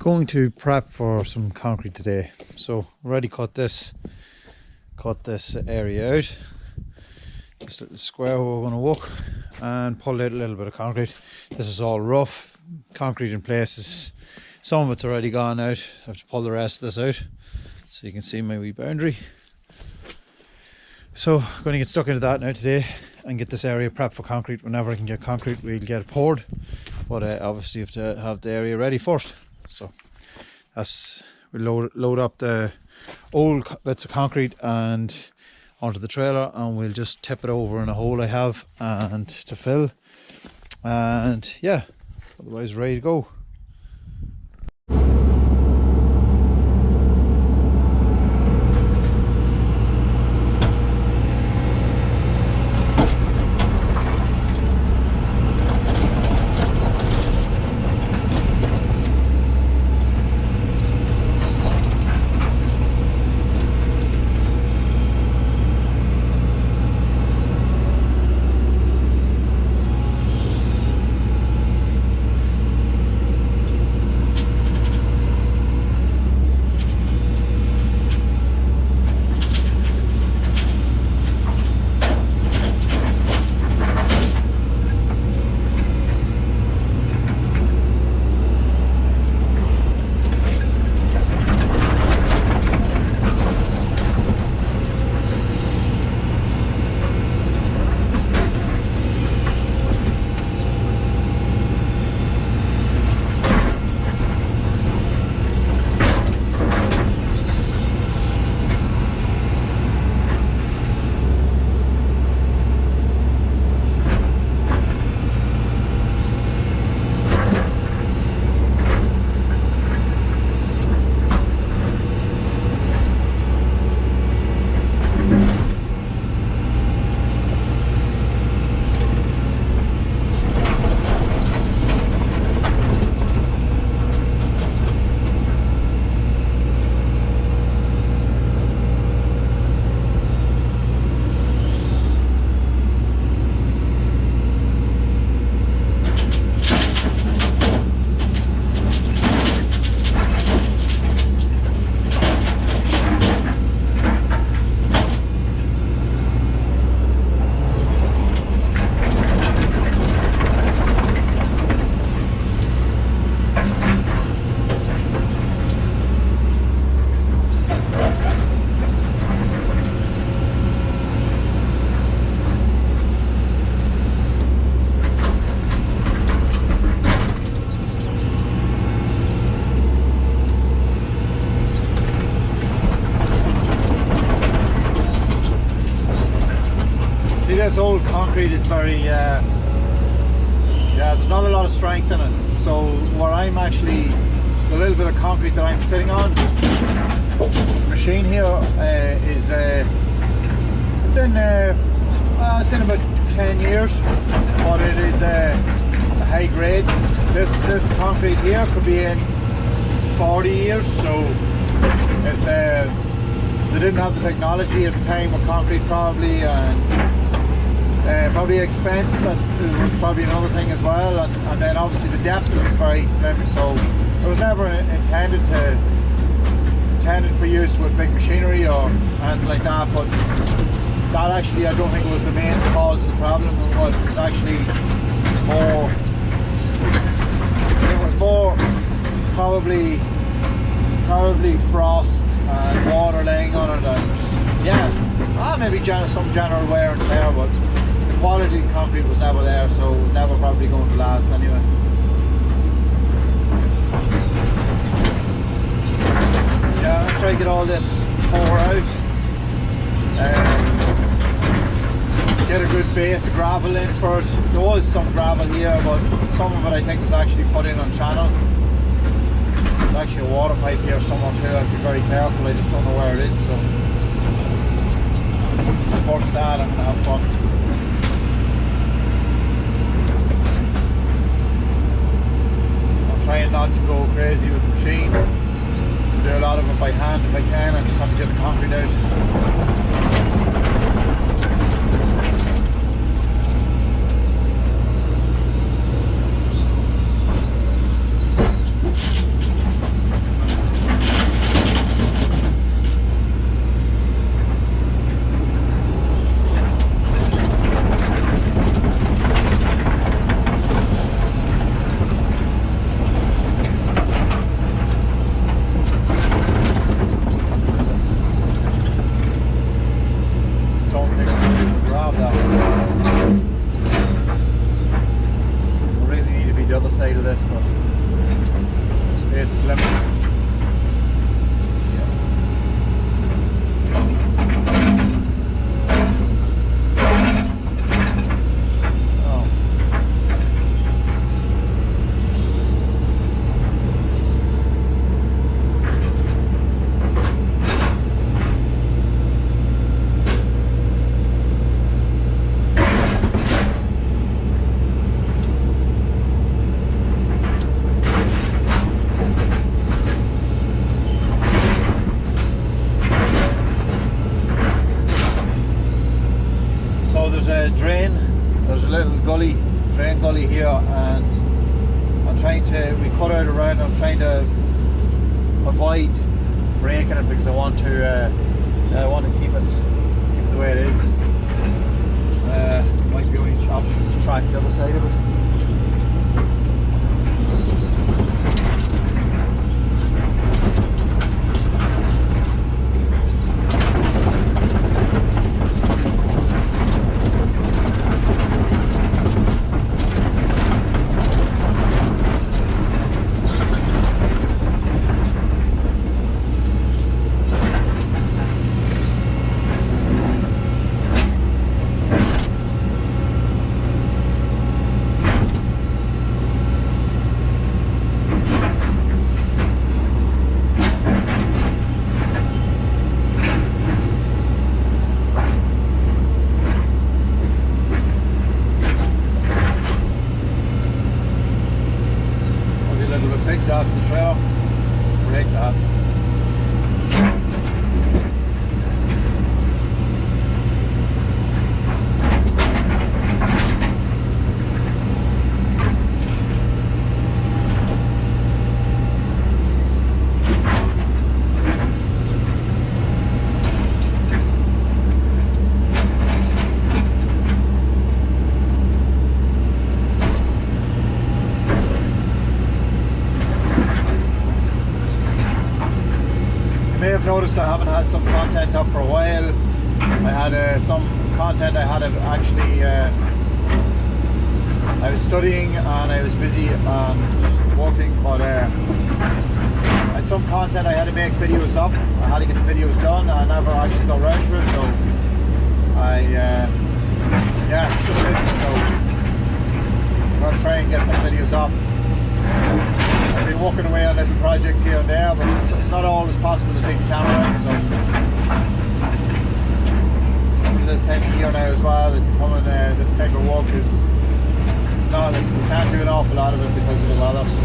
Going to prep for some concrete today. So already cut this area out, this little square where we're going to walk, and pulled out a little bit of concrete. This is all rough concrete in places. Some of it's already gone out. I have to pull the rest of this out so you can see my wee boundary. So I'm going to get stuck into that now today and get this area prepped for concrete. Whenever I can get concrete, we'll get it poured, but obviously you have to have the area ready first. So we'll load up the old bits of concrete and onto the trailer, and we'll just tip it over in a hole I have and to fill, and yeah, otherwise ready to go. This old concrete is very, there's not a lot of strength in it. So where I'm actually, the little bit of concrete that I'm sitting on, the machine here is, it's in about 10 years, but it is a high grade. This concrete here could be in 40 years, so it's they didn't have the technology at the time with concrete probably, and probably expense was probably another thing as well, and then obviously the depth of it's very slim, so it was never intended for use with big machinery or anything like that. But that actually, I don't think it was the main cause of the problem. It was actually more, it was more probably frost and water laying on it, and yeah, maybe some general wear and tear, but the quality of concrete was never there, so it was never probably going to last anyway. Yeah, I'll try to get all this tore out, get a good base of gravel in for it. There was some gravel here, but some of it I think was actually put in on channel. There's actually a water pipe here somewhere too. I have to be very careful, I just don't know where it is, so push that and have fun. Trying not to go crazy with the machine. Do a lot of it by hand if I can. I just have to get the concrete out. Space is limited. There's a drain, there's a little drain gully here, and I'm trying to, we cut out around, I'm trying to avoid breaking it because I want to keep it the way it is. Might be only option to track the other side of it. That's the trail. Break that. Noticed I haven't had some content up for a while. I had some content I had actually I was studying and I was busy and working, but I had some content I had to make videos up. I had to get the videos done. I never actually got around to it, so I yeah, just busy, so I'm gonna try and get some videos up. I've been working away on little projects here and there, but it's not always possible to take the camera out, so it's coming to this time of year now as well. It's coming, this type of work is, it's not like, we can't do an awful lot of it because of the weather. So.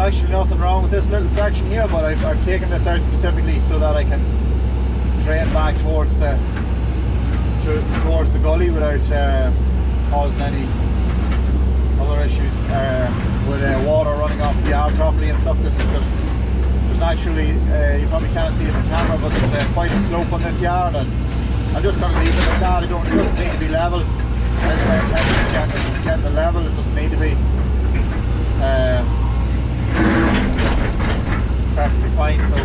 Actually nothing wrong with this little section here, but I've taken this out specifically so that I can drain back towards the gully without causing any other issues with water running off the yard properly and stuff. This is just, there's naturally, you probably can't see it in the camera, but there's quite a slope on this yard, and I'm just going to leave it like that. It doesn't need to be level. There's my intention is getting the level, it doesn't need to be. perfectly fine. So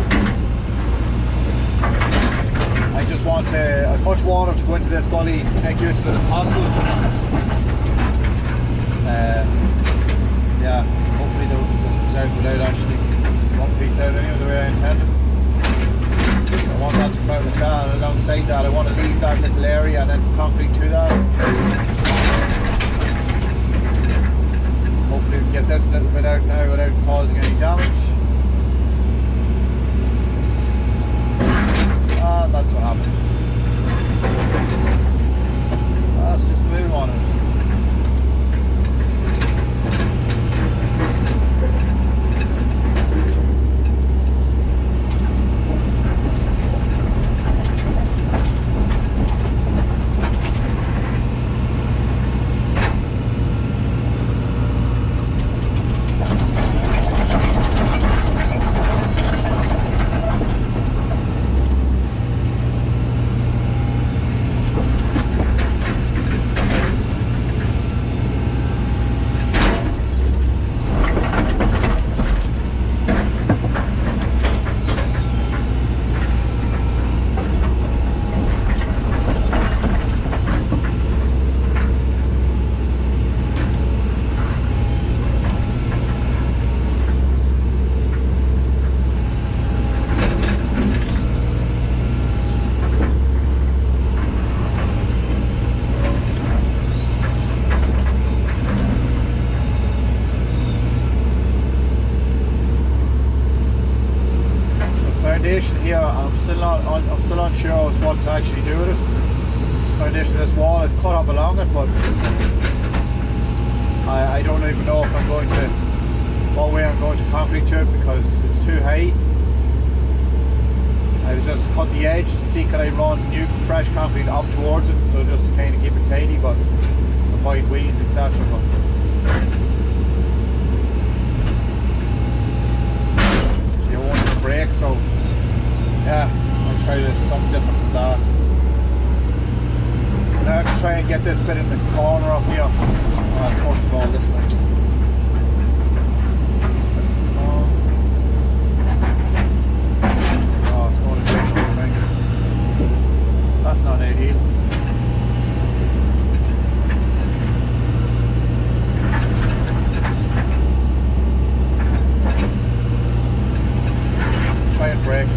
I just want as much water to go into this gully, make use of it as possible. Yeah, hopefully this comes out without actually one piece out anyway, the way I intended. So I want that to come out like that, and alongside that I want to leave that little area and then concrete to that. Hopefully we can get this a little bit out now without causing any damage. And that's what happens. That's just the way we want it. Here, I'm still unsure as what to actually do with it. The foundation of this wall, I've cut up along it, but I don't even know if I'm going to, what way I'm going to concrete to it, because it's too high. I just cut the edge to see could I run new fresh concrete up towards it, so just to kind of keep it tidy but avoid weeds, etc. See, I wanted to break, so yeah, I'll try something different than that. Now I can try and get this bit in the corner up here. First of all, this bit. Oh, it's going to break the thing. That's not ideal. Try and break it.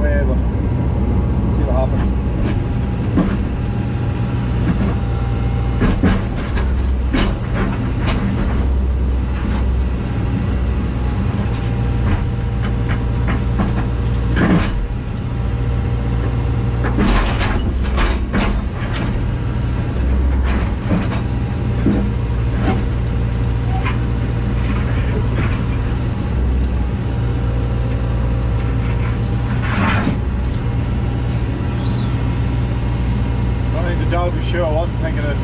way, but see what happens. I was sure what to think of this.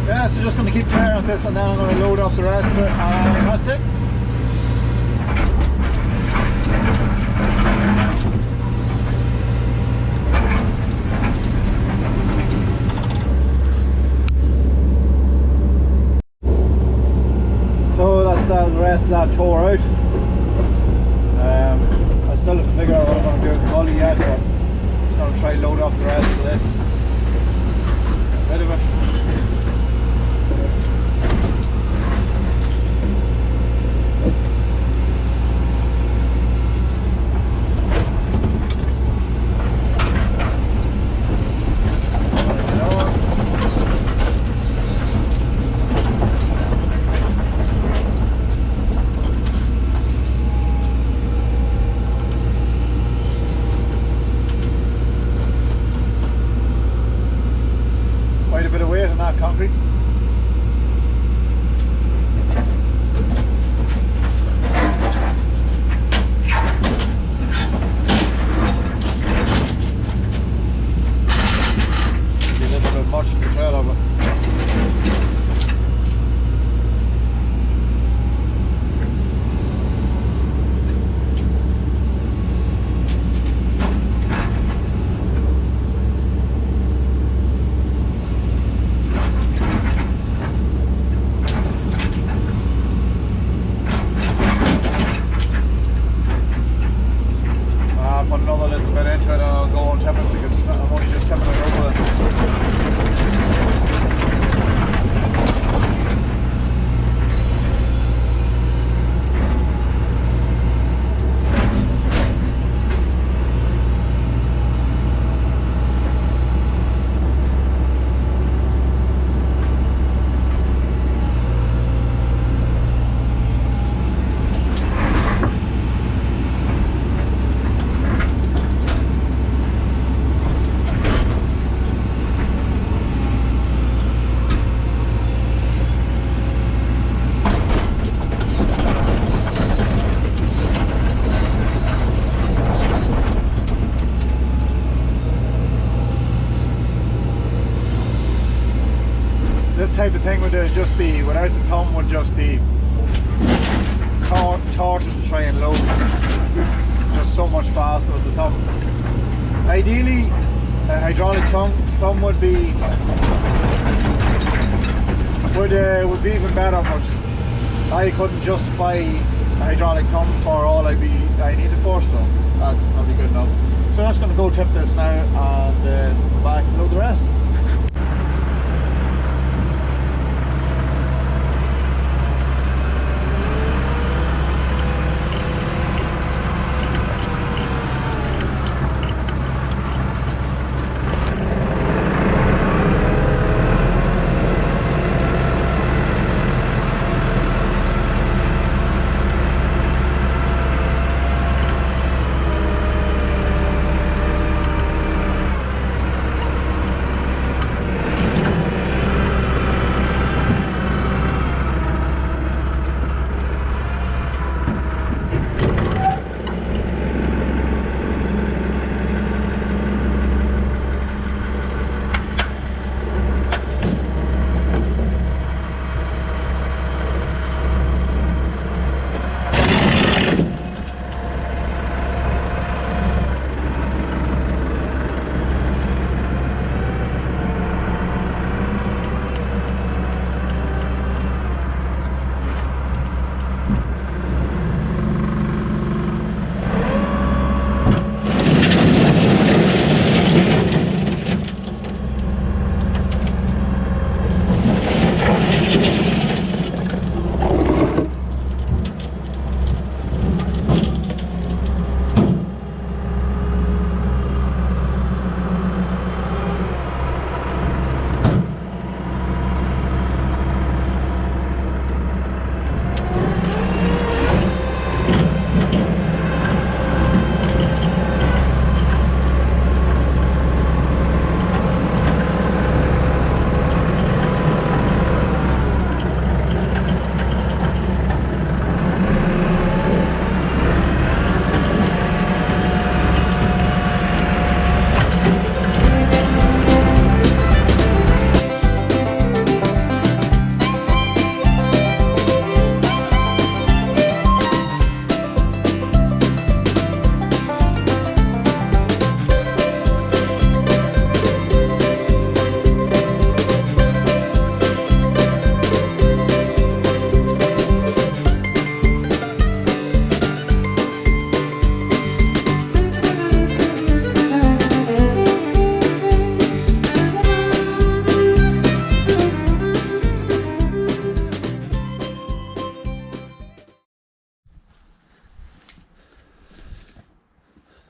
Yeah, so just going to keep tearing at this and then I'm going to load up the rest of it and that's it. So that's the rest of that tore out. I still have to figure out what I'm going to do with the gully yet, but I'm just going to try load up the rest of this. Get rid of it. Quite a bit of weight on that concrete. Maybe a little bit much for the trailer, but put another little bit into it and I'll go and tip it because it's not, I'm only just tipping it over this type of thing would just be, without the thumb, would just be torture to try and load. Just so much faster with the thumb. Ideally, a hydraulic thumb would be even better, but I couldn't justify a hydraulic thumb for all I needed for, so that's probably good enough. So I'm just going to go tip this now and go back and load the rest.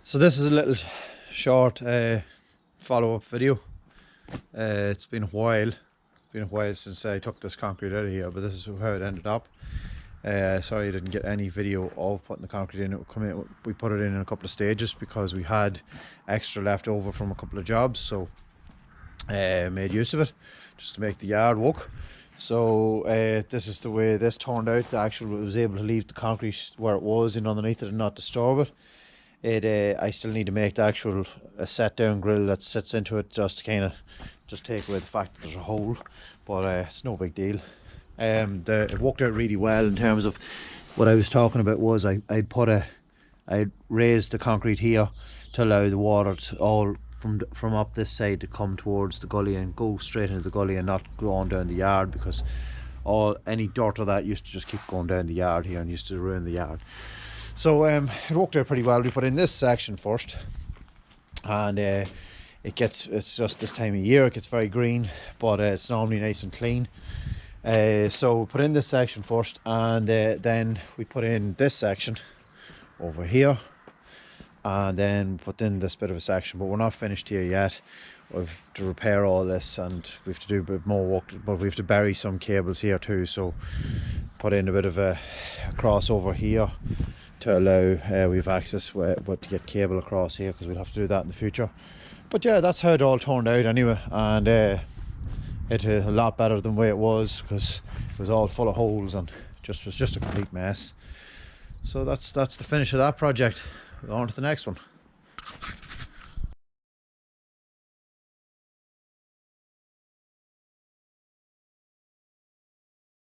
So this is a little short follow-up video. It's been a while. Since I took this concrete out of here, but this is how it ended up. Sorry I didn't get any video of putting the concrete in. We put it in a couple of stages because we had extra left over from a couple of jobs, so made use of it just to make the yard work. So this is the way this turned out. The actual was able to leave the concrete where it was in underneath it and not disturb it. I still need to make the actual set down grill that sits into it, just to kind of take away the fact that there's a hole, but it's no big deal. It worked out really well in terms of what I was talking about. Was I'd raised the concrete here to allow the water to all from up this side to come towards the gully and go straight into the gully and not go on down the yard, because any dirt of that used to just keep going down the yard here and used to ruin the yard. So it worked out pretty well. We put in this section first, and it's just this time of year it gets very green, but it's normally nice and clean. So we put in this section first, and then we put in this section over here, and then put in this bit of a section, but we're not finished here yet. We have to repair all this, and we have to do a bit more work, but we have to bury some cables here too, so put in a bit of a crossover here to allow we have access to get cable across here, because we'll have to do that in the future. But yeah, that's how it all turned out anyway, and it is a lot better than the way it was, because it was all full of holes and was just a complete mess. So that's the finish of that project. On to the next one.